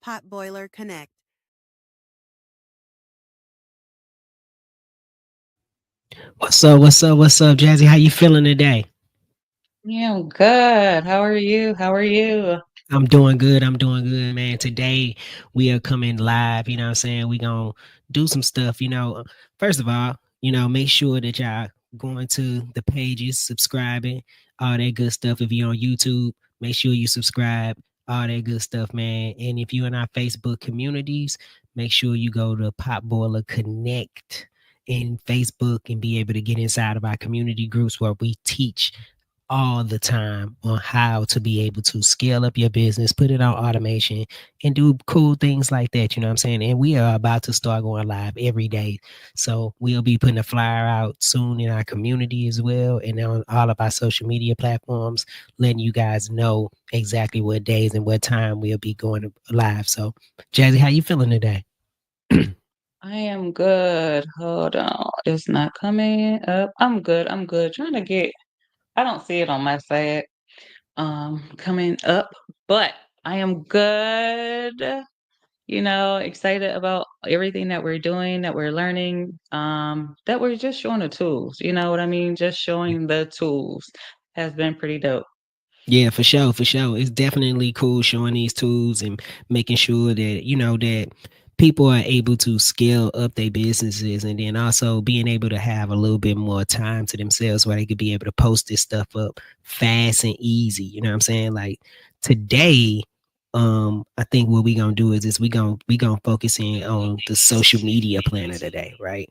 Potboiler Connect. What's up? What's up? What's up, Jazzy? How you feeling today? Yeah, I'm good. How are you? How are you? I'm doing good. I'm doing good, man. Today we are coming live. You know what I'm saying? We gonna do some stuff. First of all, make sure that y'all going to the pages, subscribing, all that good stuff. If you're on YouTube, make sure you subscribe, all that good stuff, man. And if you're in our Facebook communities, make sure you go to Potboiler Connect in Facebook and be able to get inside of our community groups where we teach all the time on how to be able to scale up your business, put it on automation, and do cool things like that. You know what I'm saying? And we are about to start going live every day. So we'll be putting a flyer out soon in our community as well and on all of our social media platforms, letting you guys know exactly what days and what time we'll be going live. So, Jazzy, how you feeling today? I am good. Hold on. It's not coming up. I'm good. I'm good. Trying to get, I don't see it on my side, coming up, but I am good. Excited about everything that we're doing, that we're learning, that we're just showing the tools. You know what I mean? Just showing the tools has been pretty dope. Yeah, for sure, for sure. It's definitely cool showing these tools and making sure that that people are able to scale up their businesses, and then also being able to have a little bit more time to themselves where they could be able to post this stuff up fast and easy. You know what I'm saying? Like today, I think what we gonna do is we gonna focus in on the social media planner today, right?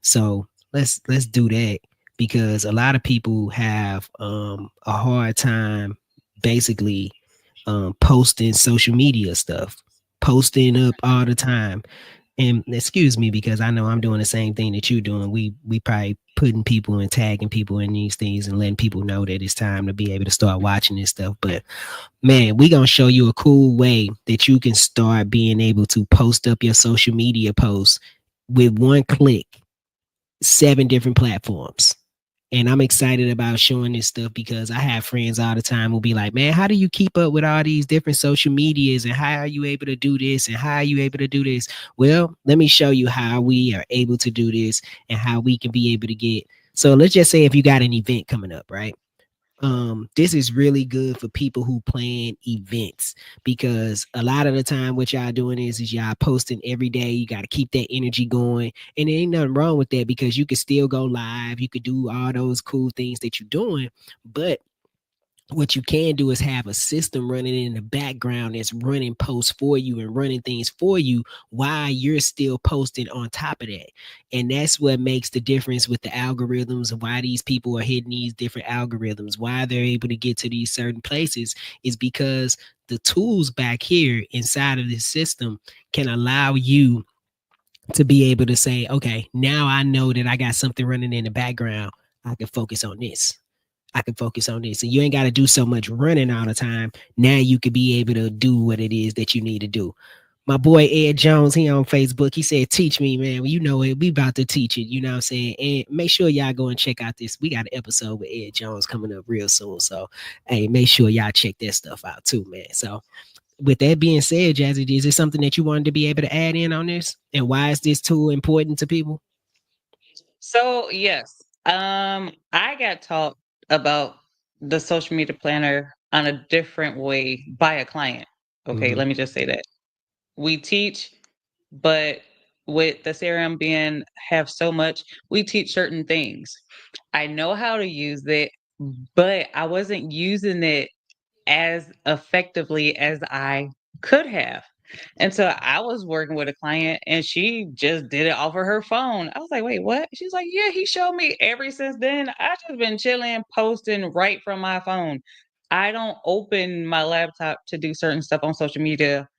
So let's do that because a lot of people have a hard time basically posting social media stuff, posting up all the time. And excuse me because I know I'm doing the same thing that you're doing. We probably putting people and tagging people in these things and letting people know that it's time to be able to start watching this stuff. But man, we gonna show you a cool way that you can start being able to post up your social media posts with one click, 7 different platforms. And I'm excited about showing this stuff because I have friends all the time who'll be like, man, how do you keep up with all these different social medias? And how are you able to do this? And how are you able to do this? Well, let me show you how we are able to do this and how we can be able to get. So let's just say if you got an event coming up, right? This is really good for people who plan events because a lot of the time what y'all doing is y'all posting every day. You got to keep that energy going, and there ain't nothing wrong with that because you can still go live, you could do all those cool things that you're doing. But what you can do is have a system running in the background that's running posts for you and running things for you while you're still posting on top of that. And that's what makes the difference with the algorithms and why these people are hitting these different algorithms, why they're able to get to these certain places is because the tools back here inside of this system can allow you to be able to say, okay, now I know that I got something running in the background. I can focus on this. I can focus on this. And you ain't got to do so much running all the time. Now you could be able to do what it is that you need to do. My boy Ed Jones, he on Facebook. He said, teach me, man. Well, you know it. We about to teach it. You know what I'm saying? And make sure y'all go and check out this. We got an episode with Ed Jones coming up real soon. So, hey, make sure y'all check that stuff out too, man. So, with that being said, Jazzy, is there something that you wanted to be able to add in on this? And why is this tool important to people? So yes, I got taught about the social media planner on a different way by a client. Okay, Mm-hmm. let me just say that we teach, but with the CRM being have so much, we teach certain things. I know how to use it, but I wasn't using it as effectively as I could have. And so I was working with a client and she just did it off of her phone. I was like, wait, what? She's like, yeah, he showed me ever since then. I just been chilling, posting right from my phone. I don't open my laptop to do certain stuff on social media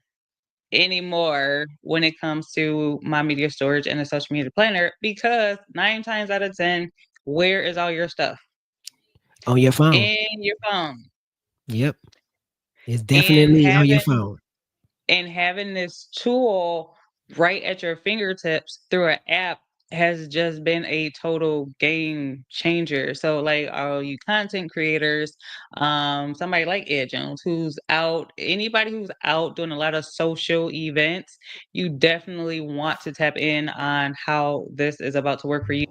anymore when it comes to my media storage and the social media planner because 9 times out of 10, where is all your stuff? On your phone. In your phone. Yep. It's And definitely on your phone. having this tool right at your fingertips through an app. has just been a total game changer. So like all you content creators, somebody like Ed Jones who's out, anybody who's out doing a lot of social events, you definitely want to tap in on how this is about to work for you,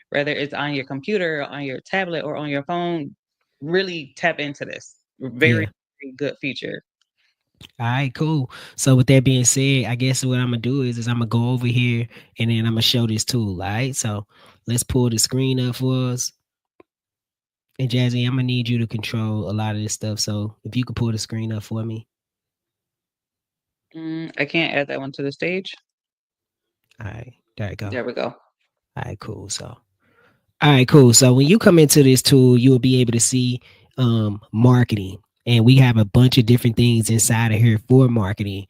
whether it's on your computer, on your tablet, or on your phone. Really tap into this. Very, Yeah. very good feature. All right, cool. So with that being said, I guess what I'm gonna do is I'm gonna go over here and then I'm gonna show this tool. All right. So let's pull the screen up for us. And Jazzy, I'm gonna need you to control a lot of this stuff. So if you could pull the screen up for me. I can't add that one to the stage. All right, there you go. There we go. All right, cool. So all right, cool. So when you come into this tool, you will be able to see marketing. And we have a bunch of different things inside of here for marketing,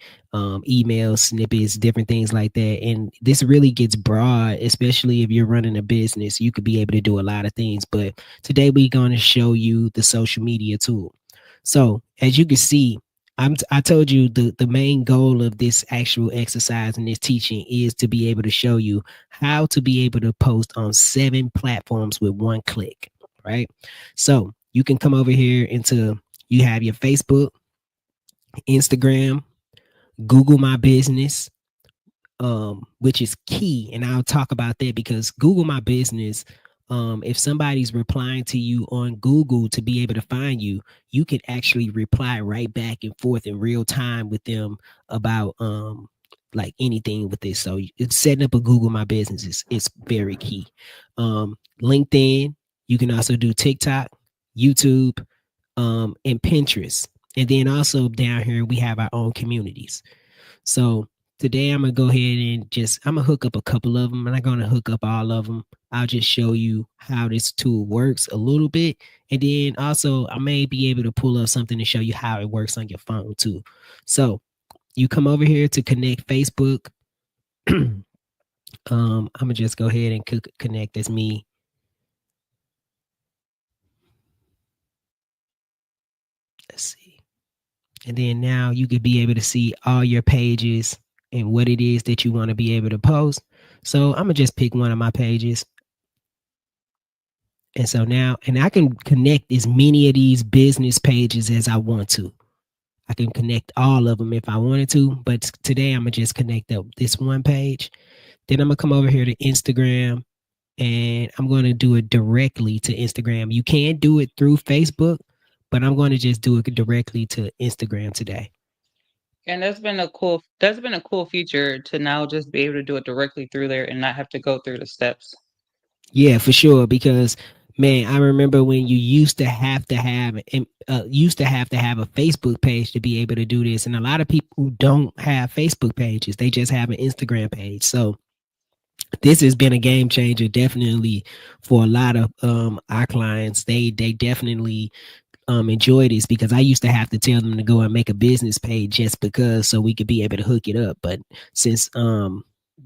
email snippets, different things like that. And this really gets broad, especially if you're running a business. You could be able to do a lot of things. But today we're going to show you the social media tool. So as you can see, I told you the main goal of this actual exercise and this teaching is to be able to show you how to be able to post on 7 platforms with one click, right? So you can come over here into, you have your Facebook, Instagram, Google My Business, which is key. And I'll talk about that because Google My Business, if somebody's replying to you on Google to be able to find you, you can actually reply right back and forth in real time with them about like anything with this. So it's setting up a Google My Business is very key. LinkedIn, you can also do TikTok, YouTube, and Pinterest. And then also down here we have our own communities. So today I'm gonna go ahead and I'm gonna hook up a couple of them. I'm not gonna hook up all of them. I'll just show you how this tool works a little bit, and then also I may be able to pull up something to show you how it works on your phone too. So you come over here to connect Facebook. I'm gonna just go ahead and connect as me. Let's see. And then now you could be able to see all your pages and what it is that you want to be able to post. So I'm gonna just pick one of my pages. And so now, and I can connect as many of these business pages as I want to. I can connect all of them if I wanted to, but today I'm gonna just connect up this one page. Then I'm gonna come over here to Instagram and I'm gonna do it directly to Instagram. You can do it through Facebook, but I'm gonna just do it directly to Instagram today. And that's been a cool feature to now just be able to do it directly through there and not have to go through the steps. Yeah, for sure. Because man, I remember when you used to have to have a Facebook page to be able to do this, and a lot of people don't have Facebook pages; they just have an Instagram page. So this has been a game changer, definitely for a lot of our clients. They definitely enjoy this because I used to have to tell them to go and make a business page just because so we could be able to hook it up. But since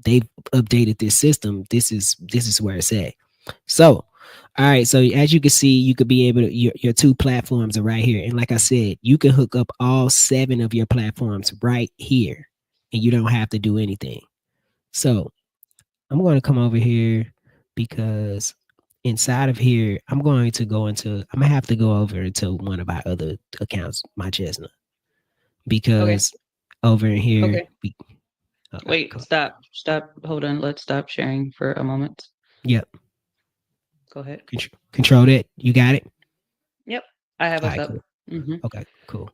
they've updated this system, this is where it's at. So all right, so as you can see, you could be able to your 2 platforms are right here. And like I said, you can hook up all 7 of your platforms right here and you don't have to do anything. So I'm going to come over here because inside of here, I'm going to have to go over to one of our other accounts, my Chestnut, Okay. because over in here, Okay. Wait, cool. stop. Stop. Hold on. Let's stop sharing for a moment. Yep, Go ahead. control that. You got it. Yep. I have All us right, up. cool. hmm Okay, cool.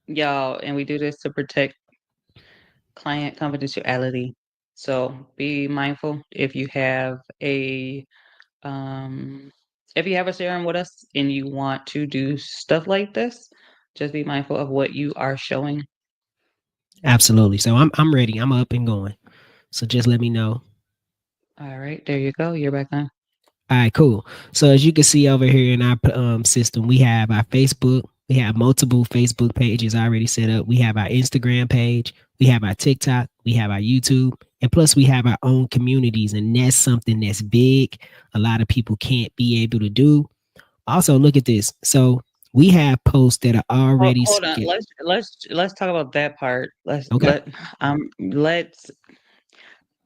Y'all, and we do this to protect client confidentiality. So be mindful um if you have a serum with us and you want to do stuff like this, just be mindful of what you are showing. Absolutely. So I'm ready. I'm up and going. So just let me know. All right, there you go. You're back on. All right, cool. So as you can see over here in our system, we have our Facebook. We have multiple Facebook pages already set up. We have our Instagram page. We have our TikTok. We have our YouTube. And plus, we have our own communities. And that's something that's big. A lot of people can't be able to do. Also, look at this. So we have posts that are already Hold on. skipped. Let's talk about that part. Okay. Let's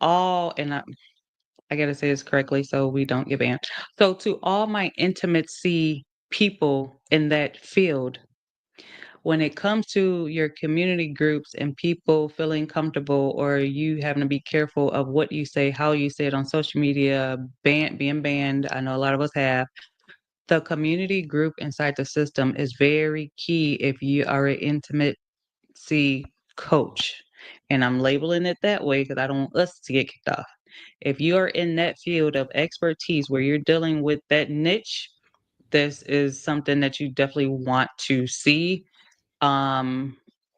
all, and I gotta say this correctly so we don't get banned. So to all my intimacy people in that field, when it comes to your community groups and people feeling comfortable or you having to be careful of what you say, how you say it on social media, being banned, I know a lot of us have. The community group inside the system is very key if you are an intimacy coach. And I'm labeling it that way because I don't want us to get kicked off. If you are in that field of expertise where you're dealing with that niche, this is something that you definitely want to see. um,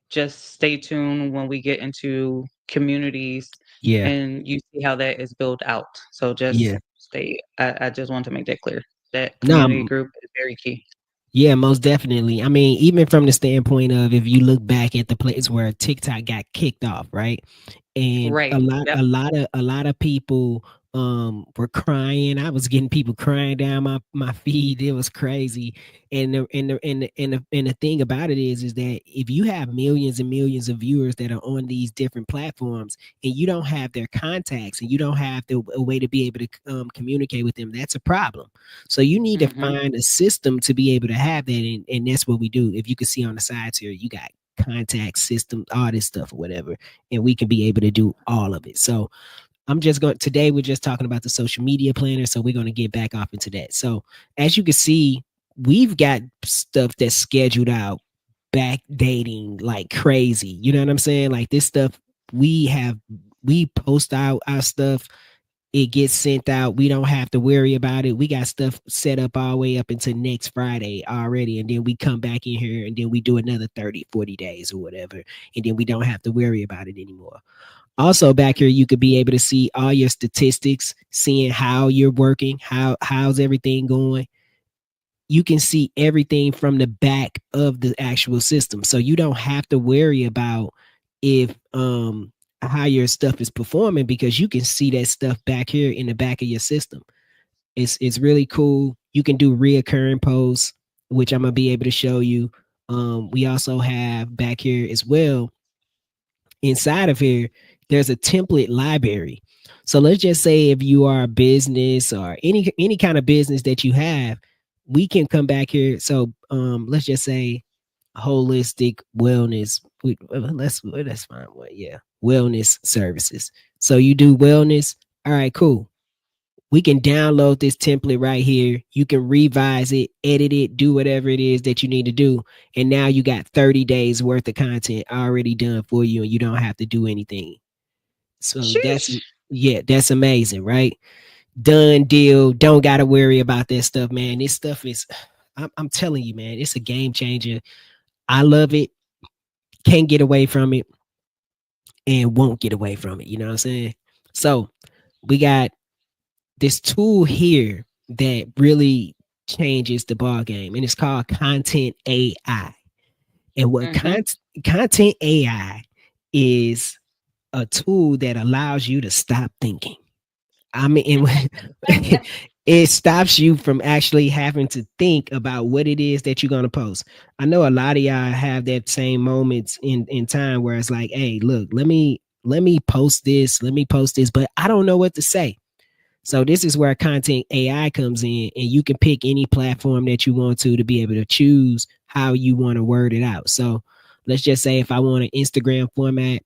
just stay tuned when we get into communities Yeah, and you see how that is built out. So just yeah. stay. I just want to make that clear. That community No, group is very key. yeah, most definitely. I mean, even from the standpoint of if you look back at the place where TikTok got kicked off, right? And Right. Yep. a lot of people were crying. I was getting people crying down my feed. It was crazy. And the thing about it is that if you have millions and millions of viewers that are on these different platforms and you don't have their contacts and you don't have a way to be able to communicate with them, that's a problem. So you need to Hmm. find a system to be able to have that, and that's what we do. If you can see on the sides here, you got contact system, all this stuff or whatever, and we can be able to do all of it. So I'm just going today. We're just talking about the social media planner, so we're going to get back off into that. So as you can see, we've got stuff that's scheduled out, backdating like crazy. You know what I'm saying? Like this stuff we have, we post out our stuff, it gets sent out. We don't have to worry about it. We got stuff set up all the way up until next Friday already. And then we come back in here and then we do another 30, 40 days or whatever. And then we don't have to worry about it anymore. Also back here, you could be able to see all your statistics, seeing how you're working, how's everything going. You can see everything from the back of the actual system. So you don't have to worry about if how your stuff is performing because you can see that stuff back here in the back of your system. It's really cool. You can do reoccurring posts, which I'm gonna be able to show you. We also have back here as well. Inside of here, there's a template library. So let's just say if you are a business or any kind of business that you have, we can come back here. So let's just say holistic wellness. Let's find what. Yeah, wellness services. So you do wellness. All right, cool. We can download this template right here. You can revise it, edit it, do whatever it is that you need to do. And now you got 30 days worth of content already done for you and you don't have to do anything. So Sheesh. yeah, that's amazing, right? Done deal. Don't got to worry about that stuff, man. This stuff is, I'm telling you, man, it's a game changer. I love it. Can't get away from it and won't get away from it. You know what I'm saying? So we got this tool here that really changes the ball game, and it's called Content AI. And what Hmm. Content AI is a tool that allows you to stop thinking. I mean, it stops you from actually having to think about what it is that you're going to post. I know a lot of y'all have that same moments in time where it's like, hey, look, let me post this, but I don't know what to say. So this is where content AI comes in, and you can pick any platform that you want to be able to choose how you want to word it out. So let's just say if I want an Instagram format,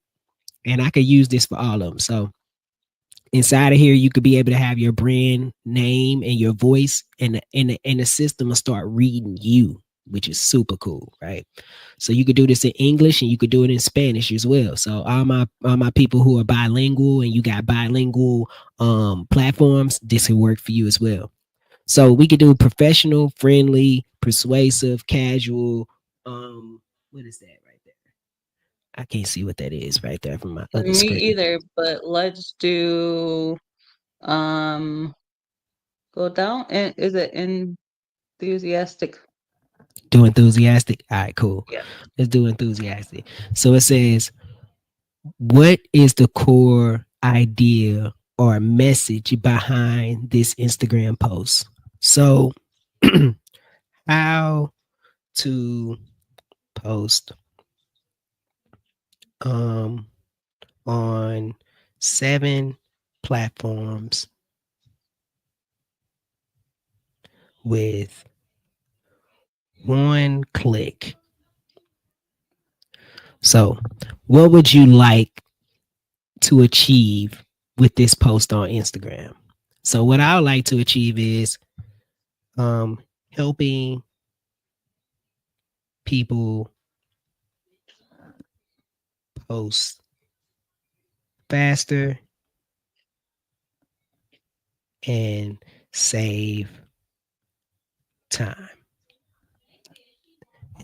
and I could use this for all of them. So inside of here, you could be able to have your brand name and your voice, and the system will start reading you, which is super cool, right? So you could do this in English and you could do it in Spanish as well. So all my people who are bilingual and you got bilingual platforms, this can work for you as well. So we could do professional, friendly, persuasive, casual. What is that right there? I can't see what that is right there from my other Me screen. either, but let's do um go down, and is it enthusiastic? Do enthusiastic. All right, cool. Yeah. Let's do enthusiastic. So it says, what is the core idea or message behind this Instagram post? So, how to post um on 7 platforms with one click. So, what would you like to achieve with this post on Instagram? So, what I would like to achieve is helping people post faster and save time.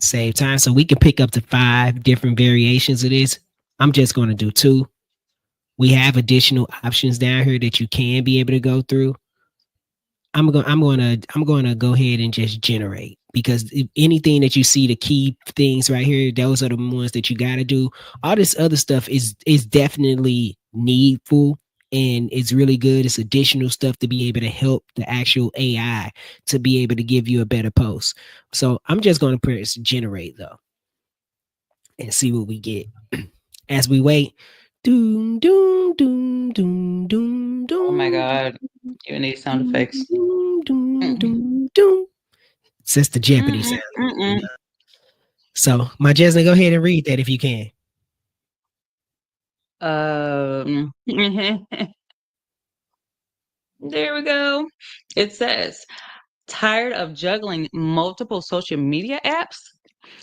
Save time. So we can pick up to 5 different variations of this. I'm just going to do 2. We have additional options down here that you can be able to go through. I'm gonna go ahead and just generate, because if anything that you see, the key things right here, those are the ones that you got to do. All this other stuff is definitely needful, and it's really good. It's additional stuff to be able to help the actual AI to be able to give you a better post. So I'm just gonna press generate though and see what we get as we wait. Doom doom doom doom doom Oh my doom. God. You need sound Doom, effects. doom, doom, Mm-mm. doom, doom. It's just the Jeopardy Mm-mm. sound. You Mm-mm. know? So, my Jasmine, go ahead and read that if you can. There we go. It says, tired of juggling multiple social media apps?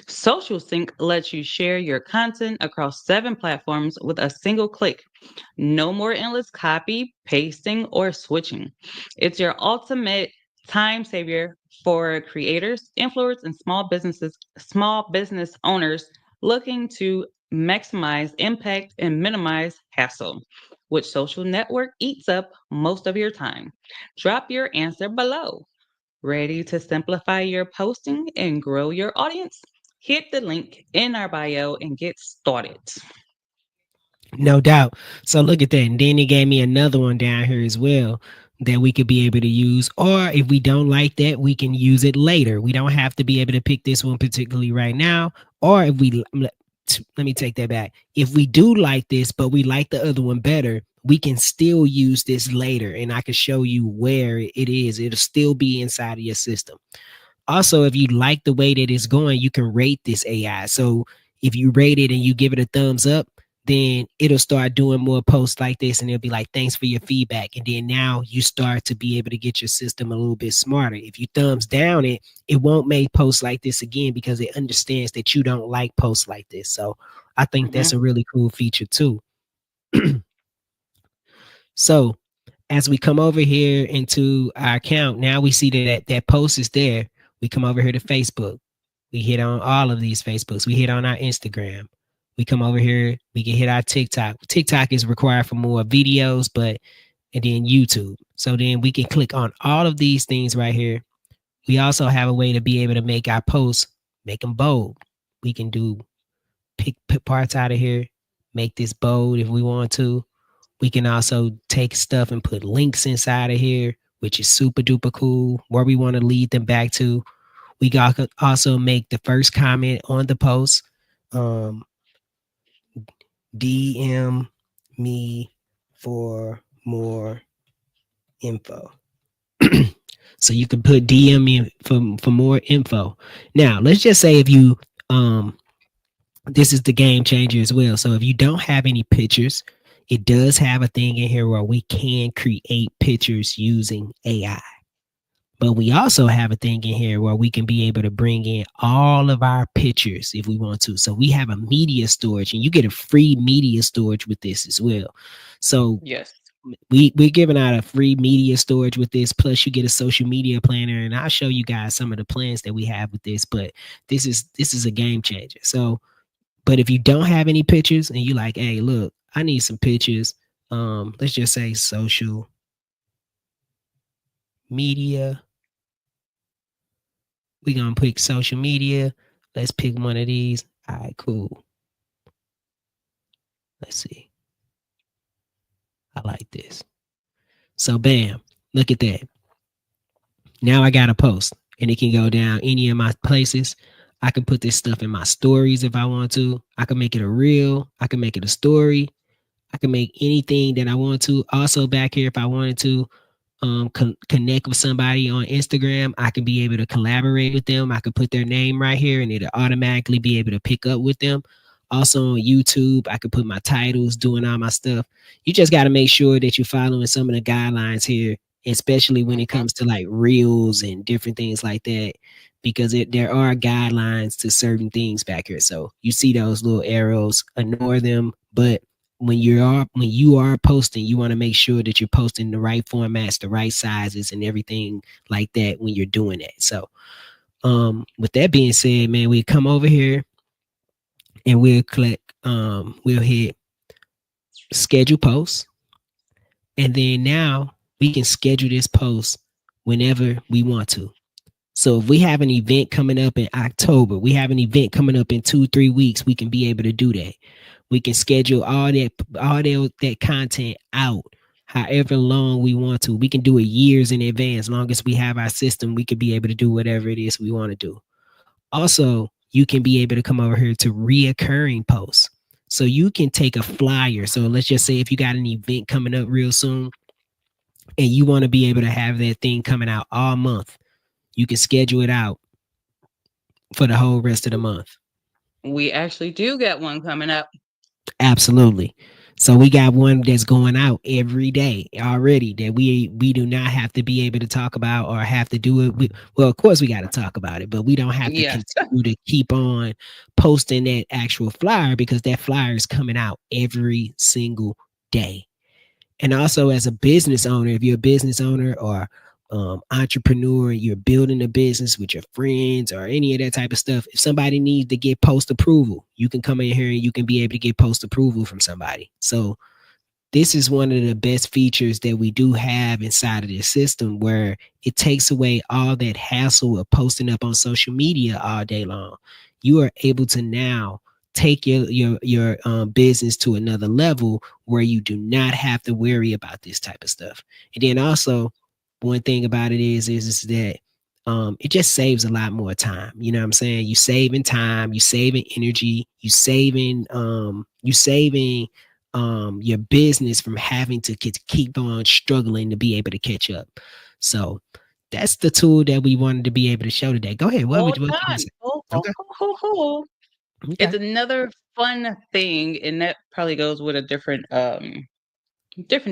Social Sync lets you share your content across 7 platforms with a single click. No more endless copy, pasting, or switching. It's your ultimate time savior for creators, influencers, and small business owners looking to maximize impact and minimize hassle. Which social network eats up most of your time? Drop your answer below. Ready to simplify your posting and grow your audience? Hit the link in our bio and get started. No doubt. So, look at that. And then he gave me another one down here as well that we could be able to use. Or if we don't like that, we can use it later. We don't have to be able to pick this one particularly right now. Or if we, let me take that back. If we do like this, but we like the other one better, we can still use this later, and I can show you where it is. It'll still be inside of your system. Also, if you like the way that it's going, you can rate this AI. So if you rate it and you give it a thumbs up, then it'll start doing more posts like this, and it'll be like, thanks for your feedback. And then now you start to be able to get your system a little bit smarter. If you thumbs down it, it won't make posts like this again, because it understands that you don't like posts like this. So I think that's Mhm. a really cool feature too. So as we come over here into our account, now we see that post is there. We come over here to Facebook. We hit on all of these Facebooks. We hit on our Instagram. We come over here. We can hit our TikTok. TikTok is required for more videos, but and then YouTube. So then we can click on all of these things right here. We also have a way to be able to make our posts, make them bold. We can do pick parts out of here, make this bold if we want to. We can also take stuff and put links inside of here, which is super duper cool, where we want to lead them back to. We got also make the first comment on the post. Um, DM me for more info. So you can put DM me for more info. Now, let's just say if you this is the game changer as well. So if you don't have any pictures, it does have a thing in here where we can create pictures using AI. But we also have a thing in here where we can be able to bring in all of our pictures if we want to. So we have a media storage, and you get a free media storage with this as well. So Yes. we're giving out a free media storage with this. Plus, you get a social media planner, and I'll show you guys some of the plans that we have with this. But this is a game changer. So, but if you don't have any pictures and you like, hey, look, I need some pictures. Let's just say social media. We're gonna pick social media. Let's pick one of these. All right, cool. Let's see. I like this. So bam, look at that. Now I got a post, and it can go down any of my places. I can put this stuff in my stories if I want to. I can make it a reel. I can make it a story. I can make anything that I want to. Also back here, if I wanted to connect with somebody on Instagram, I can be able to collaborate with them. I could put their name right here and it'll automatically be able to pick up with them. Also on YouTube, I could put my titles, doing all my stuff. You just got to make sure that you're following some of the guidelines here, especially when it comes to like reels and different things like that, because there are guidelines to certain things back here. So you see those little arrows, ignore them, but when you are posting, you want to make sure that you're posting the right formats, the right sizes, and everything like that when you're doing that. So, with that being said, man, we come over here and we'll click, we'll hit schedule post, and then now we can schedule this post whenever we want to. So if we have an event coming up in October, we have an event coming up in 2-3 weeks, we can be able to do that. We can schedule all that content out however long we want to. We can do it years in advance. As long as we have our system, we could be able to do whatever it is we want to do. Also, you can be able to come over here to reoccurring posts. So you can take a flyer. So let's just say if you got an event coming up real soon and you want to be able to have that thing coming out all month, you can schedule it out for the whole rest of the month. We actually do get one coming up. Absolutely. So we got one that's going out every day already that we do not have to be able to talk about or have to do it. Well, of course we got to talk about it, but we don't have to Yes. continue to keep on posting that actual flyer because that flyer is coming out every single day. And also as a business owner, if you're a business owner or entrepreneur, you're building a business with your friends or any of that type of stuff, if somebody needs to get post approval, you can come in here and you can be able to get post approval from somebody. So this is one of the best features that we do have inside of this system where it takes away all that hassle of posting up on social media all day long. You are able to now take your business to another level where you do not have to worry about this type of stuff. And then also one thing about it is that it just saves a lot more time. You know what I'm saying? You saving time, you saving energy, you saving your business from having to keep on struggling to be able to catch up. So that's the tool that we wanted to be able to show today. Go ahead. Hold What you gonna on. say? Hold, hold, Okay. hold, hold. It's Okay. another fun thing, and that probably goes with a different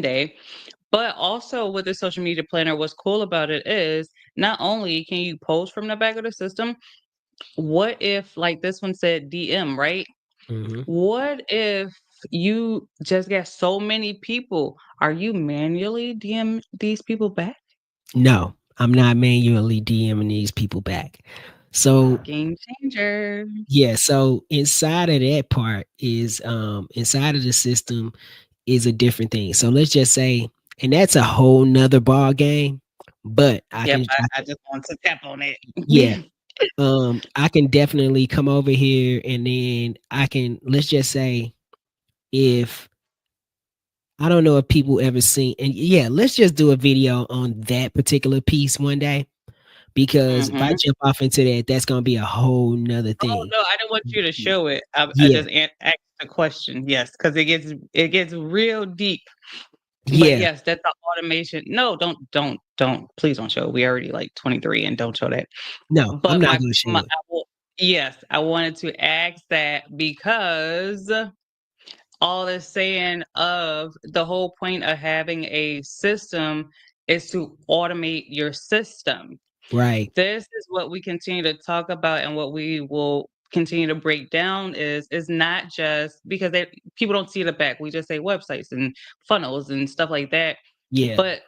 day. But also with the social media planner, what's cool about it is not only can you post from the back of the system, what if like this one said DM, right? Hmm. What if you just get so many people? Are you manually DM these people back? No, I'm not manually DMing these people back. So Game changer. yeah, so inside of that part is inside of the system is a different thing. So let's just say, and that's a whole nother ball game. But Yep, I just want to tap on it. yeah, I can definitely come over here and then I can, let's just say, if I don't know if people ever seen, and yeah, let's just do a video on that particular piece one day because if I Hmm. jump off into that, that's gonna be a whole nother Oh thing. no, I didn't want you to show it. I Yeah, just asked the question. Yes, because it gets real deep. But yeah, yes, that's the automation. No, don't. Please don't show it. We already like 23, and don't show that. no, I'm But not gonna show it. yes, I wanted to ask that because all this saying of the whole point of having a system is to automate your system. Right. This is what we continue to talk about, and what we will continue to break down is not just because people don't see the back. We just say websites and funnels and stuff like that. Yeah. But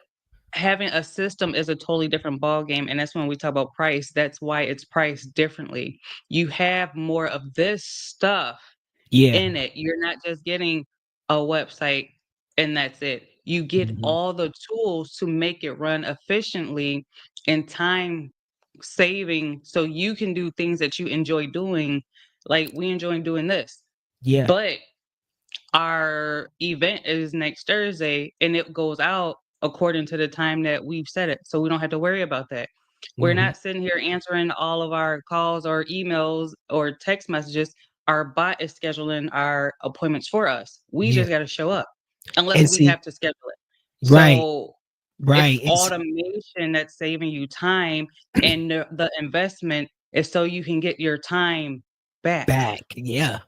having a system is a totally different ball game, and that's when we talk about price. That's why it's priced differently. You have more of this stuff Yeah. in it. You're not just getting a website and that's it. You get Mhm. all the tools to make it run efficiently and time saving so you can do things that you enjoy doing. Like we enjoy doing this. Yeah. But our event is next Thursday and it goes out according to the time that we've set it. So we don't have to worry about that. We're Mhm. not sitting here answering all of our calls or emails or text messages. Our bot is scheduling our appointments for us. We Yeah. just got to show up. unless And we see, have to schedule it. right, So it's right. automation that's saving you time, and the investment is so you can get your time back. Back. Yeah.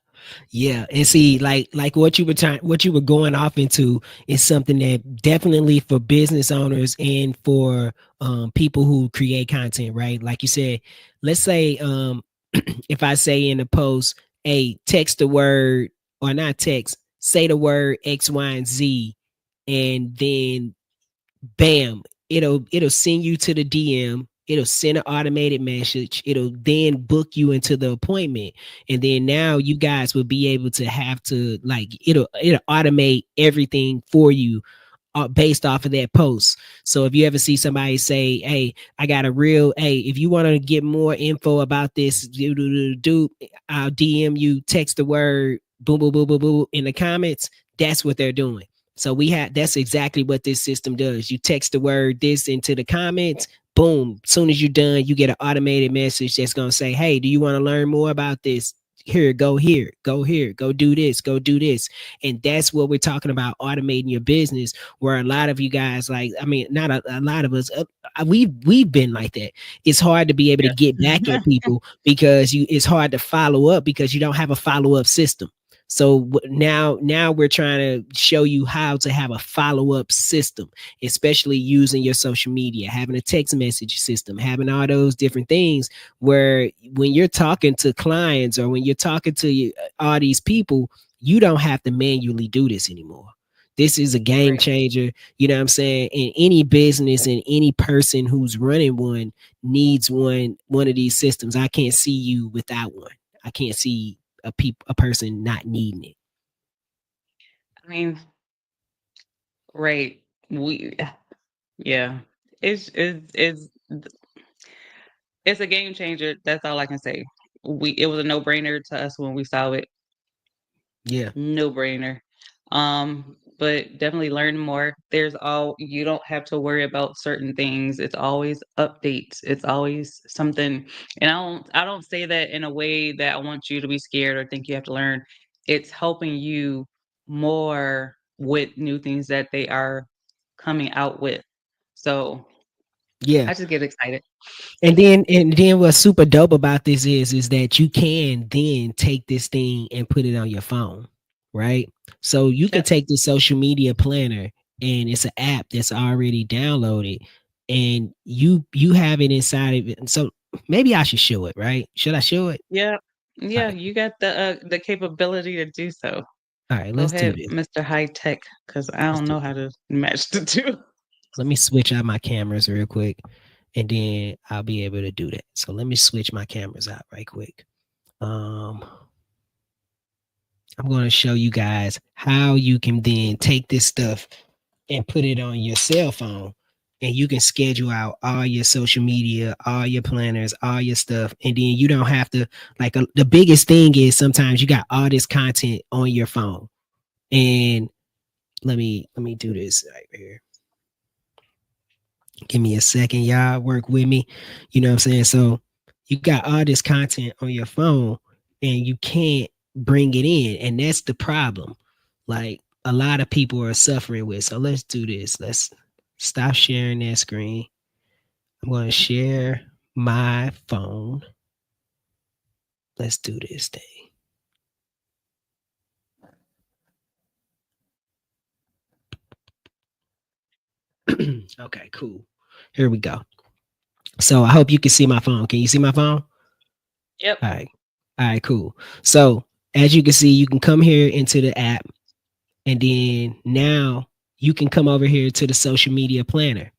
Yeah, and see, like what you were going off into is something that definitely for business owners and for people who create content, right? Like you said, let's say if I say in a post, hey, text the word or not text, say the word X, Y, and Z, and then bam, it'll send you to the DM. It'll send an automated message. It'll then book you into the appointment, and then now you guys will be able to have to like it'll automate everything for you based off of that post. So if you ever see somebody say, "Hey, I got a real hey," if you want to get more info about this, I'll DM you. Text the word boom boom boom boom boom in the comments. That's what they're doing. So we have that's exactly what this system does. You text the word this into the comments. Boom. Soon as you're done, you get an automated message that's gonna say, "Hey, do you want to learn more about this? Here, go here, go do this, go do this." And that's what we're talking about, automating your business. Where a lot of you guys, like, I mean, not a lot of us, we've been like that. It's hard to be able to get back Yes. at people because it's hard to follow up because you don't have a follow up system. So now we're trying to show you how to have a follow-up system, especially using your social media, having a text message system, having all those different things where when you're talking to clients or when you're talking to all these people, you don't have to manually do this anymore. This is a game Right. changer. You know what I'm saying? And any business and any person who's running one needs one of these systems. I can't see you without one. I can't see a person not needing it. I mean, right. We yeah. It's a game changer. That's all I can say. It was a no-brainer to us when we saw it. Yeah. No brainer. But definitely learn more. You don't have to worry about certain things. It's always updates. It's always something. And I don't say that in a way that I want you to be scared or think you have to learn. It's helping you more with new things that they are coming out with. So Yeah. I just get excited. And then what's super dope about this is that you can then take this thing and put it on your phone, right? So you can Yep. take the social media planner and it's an app that's already downloaded and you have it inside of it. And so maybe I should show it, right? Should I show it? Yeah. All Yeah, right. you got the capability to do so. All right, Go let's do ahead, this. Mr. High Tech, because I Let's don't do know this. how to match the two. Let me switch out my cameras real quick and then I'll be able to do that. So let me switch my cameras out right quick. Um I'm going to show you guys how you can then take this stuff and put it on your cell phone and you can schedule out all your social media, all your planners, all your stuff. And then you don't have to like the biggest thing is sometimes you got all this content on your phone. And let me do this right here. Give me a second, y'all. Work with me. You know what I'm saying? So you got all this content on your phone and you can't bring it in. And that's the problem. Like a lot of people are suffering with. So let's do this. Let's stop sharing that screen. I'm going to share my phone. Let's do this thing. Okay, cool. Here we go. So I hope you can see my phone. Can you see my phone? Yep. All right. All right, cool. So as you can see, you can come here into the app and then now you can come over here to the social media planner.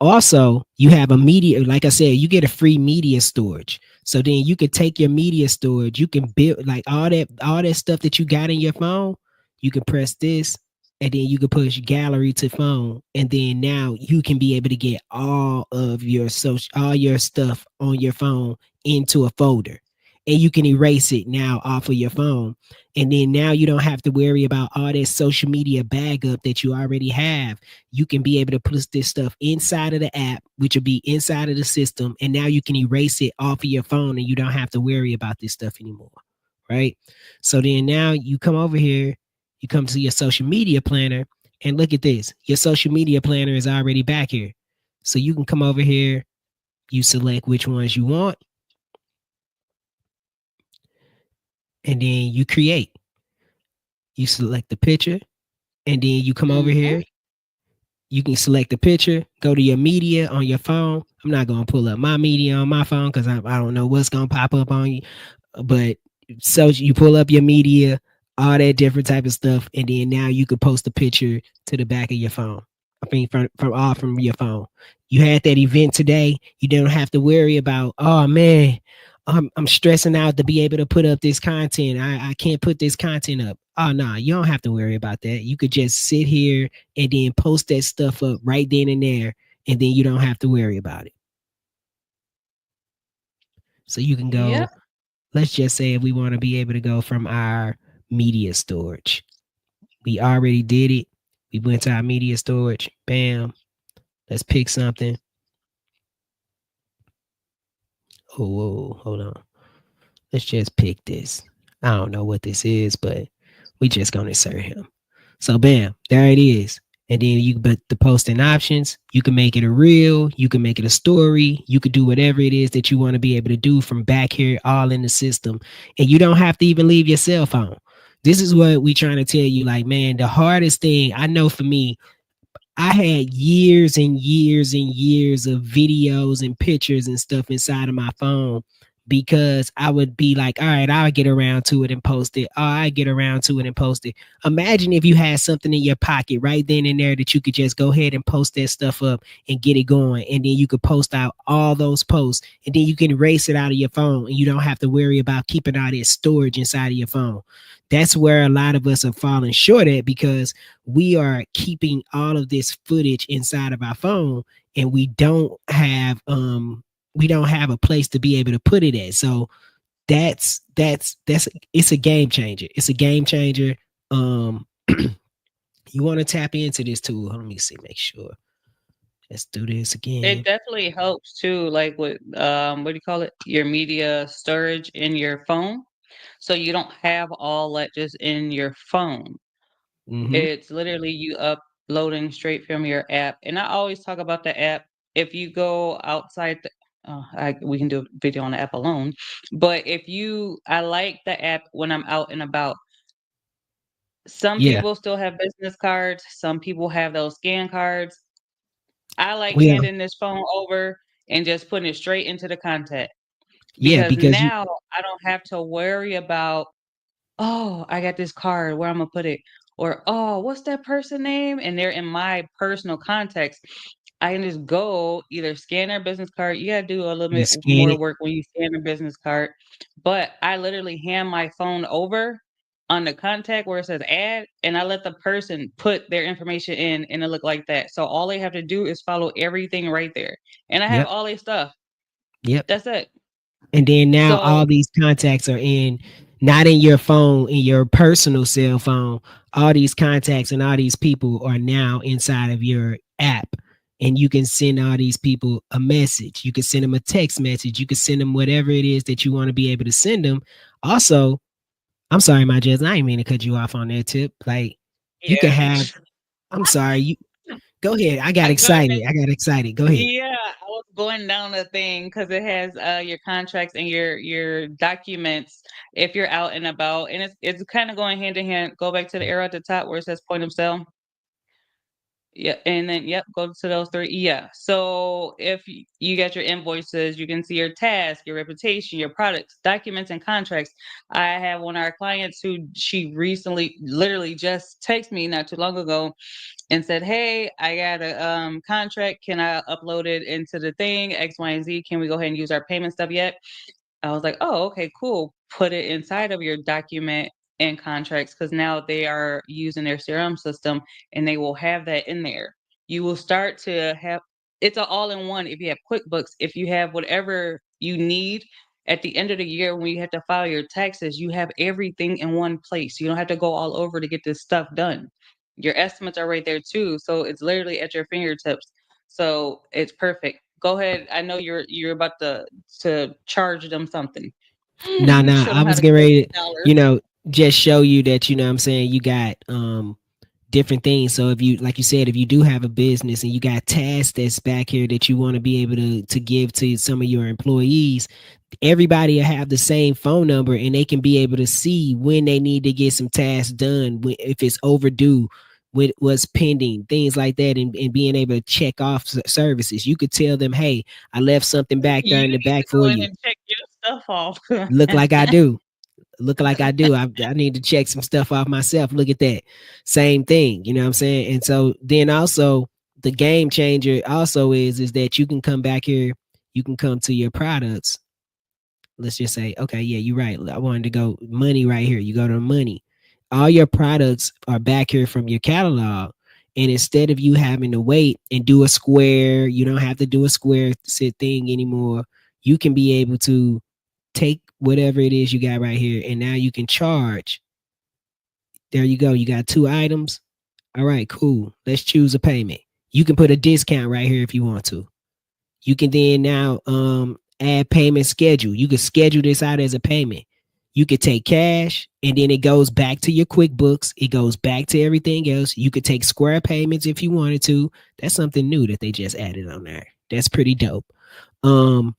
Also, you have a media, like I said, you get a free media storage. So then you can take your media storage, you can build like all that stuff that you got in your phone, you can press this and then you can push gallery to phone and then now you can be able to get all your stuff on your phone into a folder and you can erase it now off of your phone. And then now you don't have to worry about all that social media bag up that you already have. You can be able to put this stuff inside of the app, which will be inside of the system. And now you can erase it off of your phone and you don't have to worry about this stuff anymore. Right. So then now you come over here, You come to your social media planner, and look at this. Your social media planner is already back here. So you can come over here, you select which ones you want, and then you create. You select the picture, and then you come over Mhm. here. You can select the picture, go to your media on your phone. I'm not going to pull up my media on my phone because I don't know what's going to pop up on you. But so you pull up your media, all that different type of stuff, and then now you could post a picture to the back of your phone. I mean, from your phone. You had that event today. You don't have to worry about, oh man, I'm stressing out to be able to put up this content. I can't put this content up. Oh no, nah, you don't have to worry about that. You could just sit here and then post that stuff up right then and there, and then you don't have to worry about it. So you can Yep. go, let's just say if we want to be able to go from our media storage. We already did it. We went to our media storage. Bam. Let's pick something. Oh, whoa, hold on. Let's just pick this. I don't know what this is, but we just gonna insert him. So bam, there it is. And then you put the posting options. You can make it a reel. You can make it a story. You could do whatever it is that you want to be able to do from back here, all in the system. And you don't have to even leave your cell phone. This is what we trying to tell you. Like, man, the hardest thing I know for me, I had years and years and years of videos and pictures and stuff inside of my phone because I would be like, all right, I'll get around to it and post it. Oh, I get around to it and post it. Imagine if you had something in your pocket right then and there that you could just go ahead and post that stuff up and get it going. And then you could post out all those posts and then you can erase it out of your phone and you don't have to worry about keeping all that storage inside of your phone. That's where a lot of us are falling short at because we are keeping all of this footage inside of our phone and we don't have a place to be able to put it at. So that's it's a game changer. It's a game changer. You want to tap into this tool. Let me see, make sure. Let's do this It again. definitely helps too, like with what do you call it? Your media storage in your phone. So you don't have all that just in your phone. Mm-hmm. It's literally you uploading straight from your app. And I always talk about the app. If you go outside we can do a video on the app alone. But I like the app when I'm out and about. Some Yeah. people still have business cards. Some people have those scan cards. I like We are. handing this phone over and just putting it straight into the contact Yeah, because because you now I don't have to worry about, oh, I got this card, where I'm gonna put it, or oh, what's that person name? And they're in my personal context. I can just go either scan their business card. You gotta do a little you bit scan more it. work when you scan their business card, but I literally hand my phone over on the contact where it says add, and I let the person put their information in, and it look like that. So all they have to do is follow everything right there, and I have Yep. all their stuff. Yep. That's it. And then now all So these contacts are in not in your phone, in your personal cell phone. All these contacts and all these people are now inside of your app. And you can send all these people a message. You can send them a text message. You can send them whatever it is that you want to be able to send them. Also, I'm sorry, my Jess, I didn't mean to cut you off on that tip. Like you can yeah. have, I'm sorry, you go ahead. I got I go ahead. excited. I got excited. Go ahead. Yeah, I was going down the thing because it has your contracts and your documents if you're out and about, and it's kind of going hand in hand. Go back to the arrow at the top where it says point of sale. Yeah, and then yep, go to those three. Yeah. So if you got your invoices, you can see your task, your reputation, your products, documents, and contracts. I have one of our clients who she recently literally just texted me not too long ago and said, "Hey, I got a contract. Can I upload it into the thing X, Y, and Z? Can we go ahead and use our payment stuff yet?" I was like, "Oh, okay, cool. Put it inside of your document and contracts because now they are using their CRM system and they will have that in there. You will start to have it's an all-in-one. If you have QuickBooks, if you have whatever you need at the end of the year when you have to file your taxes, you have everything in one place. You don't have to go all over to get this stuff done. Your estimates are right there too, so it's literally at your fingertips. So it's perfect. Go ahead. I know you're about to charge them something. Nah, nah. Show I them how was to getting collect ready to, you dollars. know, just show you that, you know what I'm saying, you got different things. So if you, like you said, if you do have a business and you got tasks that's back here that you want to be able to give to some of your employees, everybody will have the same phone number and they can be able to see when they need to get some tasks done, if it's overdue, with what's pending, things like that, and being able to check off services. You could tell them, hey, I left something back there You in the need to back go for in you. and check your stuff off. Look like I do. Look like I do. I need to check some stuff off myself. Look at that. Same thing. You know what I'm saying? And so then also the game changer also is that you can come back here, you can come to your products. Let's just say, okay, yeah, you're right. I wanted to go money right here. You go to money. All your products are back here from your catalog. And instead of you having to wait and do a square, you don't have to do a square sit thing anymore. You can be able to take whatever it is you got right here, and now you can charge. There you go. You got 2 items. All right, cool. Let's choose a payment. You can put a discount right here if you want to. You can then now add payment schedule. You can schedule this out as a payment. You could take cash and then it goes back to your QuickBooks. It goes back to everything else. You could take square payments if you wanted to. That's something new that they just added on there. That's pretty dope. Um,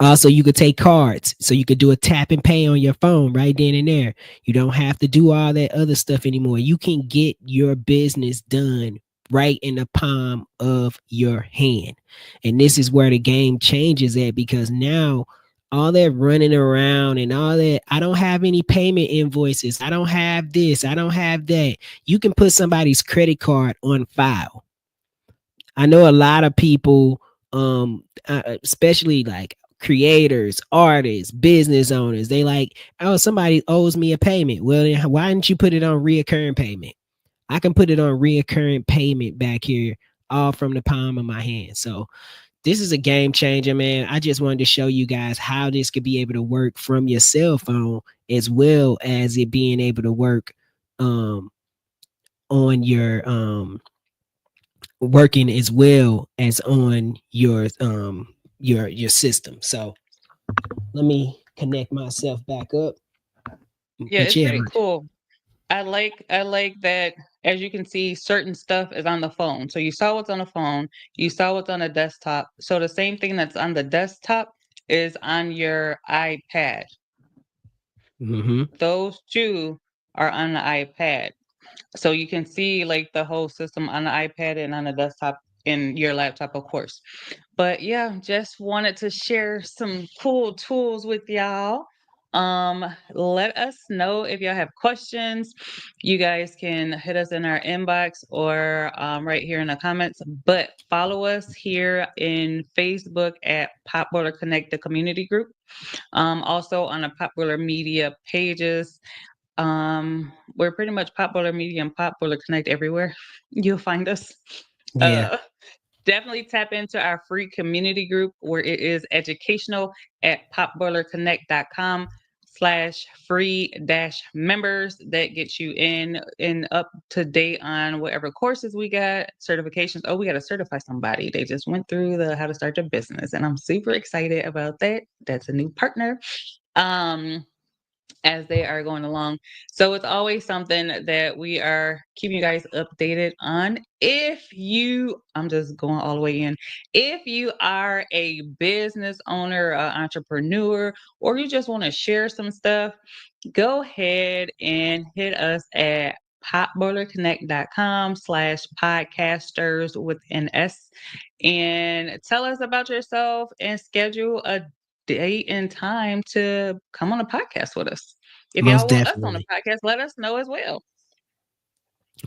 Also, you could take cards. So you could do a tap and pay on your phone right then and there. You don't have to do all that other stuff anymore. You can get your business done right in the palm of your hand. And this is where the game changes at, because now all that running around and all that, I don't have any payment invoices. I don't have this. I don't have that. You can put somebody's credit card on file. I know a lot of people, especially like creators, artists, business owners, they like, oh, somebody owes me a payment. Well, then why didn't you put it on reoccurring payment? I can put it on reoccurring payment back here, all from the palm of my hand. So this is a game changer, man. I just wanted to show you guys how this could be able to work from your cell phone, as well as it being able to work um, on your working as well as on your system. So let me connect myself back up. Yeah, But it's yeah, pretty cool. I like that, as you can see, certain stuff is on the phone. So you saw what's on the phone, you saw what's on the desktop. So the same thing that's on the desktop is on your iPad. mm-hmm. Those two are on the iPad. So you can see like the whole system on the iPad and on the desktop in your laptop, of course. But yeah, just wanted to share some cool tools with y'all. Let us know if y'all have questions. You guys can hit us in our inbox or right here in the comments. But follow us here in Facebook at Pop Boiler Connect, the community group. Also on the Pop Boiler Media pages. We're pretty much Pop Boiler Media and Pop Boiler Connect everywhere. You'll find us. Yeah, Uh, Definitely tap into our free community group where it is educational at popboilerconnect.com/free-members. That gets you in and up to date on whatever courses we got, certifications. Oh, we got to certify somebody. They just went through the how to start your business, and I'm super excited about that. That's a new partner. Um, as they are going along. So it's always something that we are keeping you guys updated on. If you, I'm just going all the way in. If you are a business owner, entrepreneur, or you just want to share some stuff, go ahead and hit us at popboilerconnect.com/podcasters with an S, and tell us about yourself and schedule a date and time to come on a podcast with us. If most y'all want us on a definitely. podcast, let us know as well.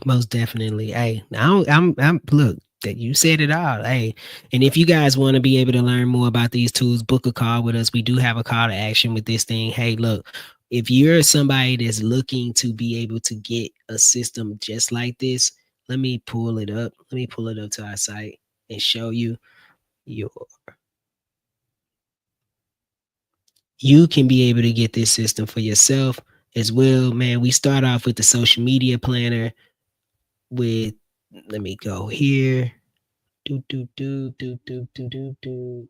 Most definitely. Hey, I'm look, that you said it all. Hey, and if you guys want to be able to learn more about these tools, book a call with us. We do have a call to action with this thing. Hey, look, if you're somebody that's looking to be able to get a system just like this, let me pull it up. Let me pull it up to our site and show you your you can be able to get this system for yourself as well. Man, we start off with the social media planner with, let me go here. Do do do do do do do do.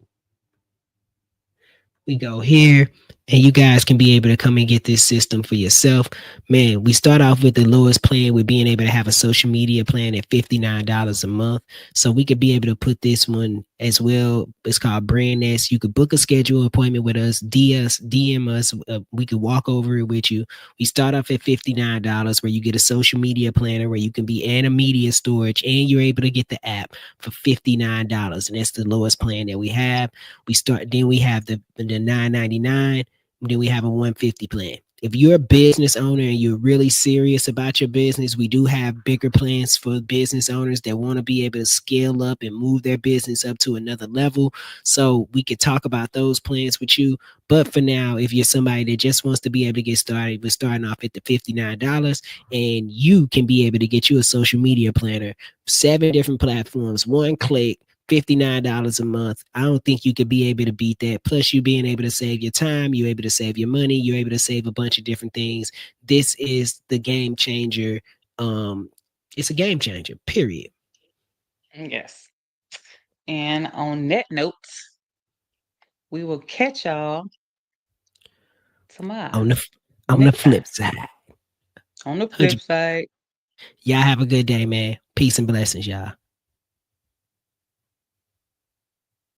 We go here, and you guys can be able to come and get this system for yourself. Man, we start off with the lowest plan with being able to have a social media plan at $59 a month. So we could be able to put this one as well. It's called Brand Nest. You could book a schedule appointment with us, DM us. We could walk over it with you. We start off at $59 where you get a social media planner where you can be and a media storage, and you're able to get the app for $59. And that's the lowest plan that we have. Then we have the 999, then we have a 150 plan. If you're a business owner and you're really serious about your business, we do have bigger plans for business owners that want to be able to scale up and move their business up to another level. So we could talk about those plans with you. But for now, if you're somebody that just wants to be able to get started, we're starting off at the $59, and you can be able to get you a social media planner, 7 different platforms, one click, $59 a month. I don't think you could be able to beat that. Plus, you being able to save your time, you're able to save your money, you're able to save a bunch of different things. This is the game changer. Um, it's a game changer, period. Yes. And on that note, we will catch y'all tomorrow. On the on the Next time. flip side, On the flip 100. side. Y'all have a good day, man. Peace and blessings, y'all.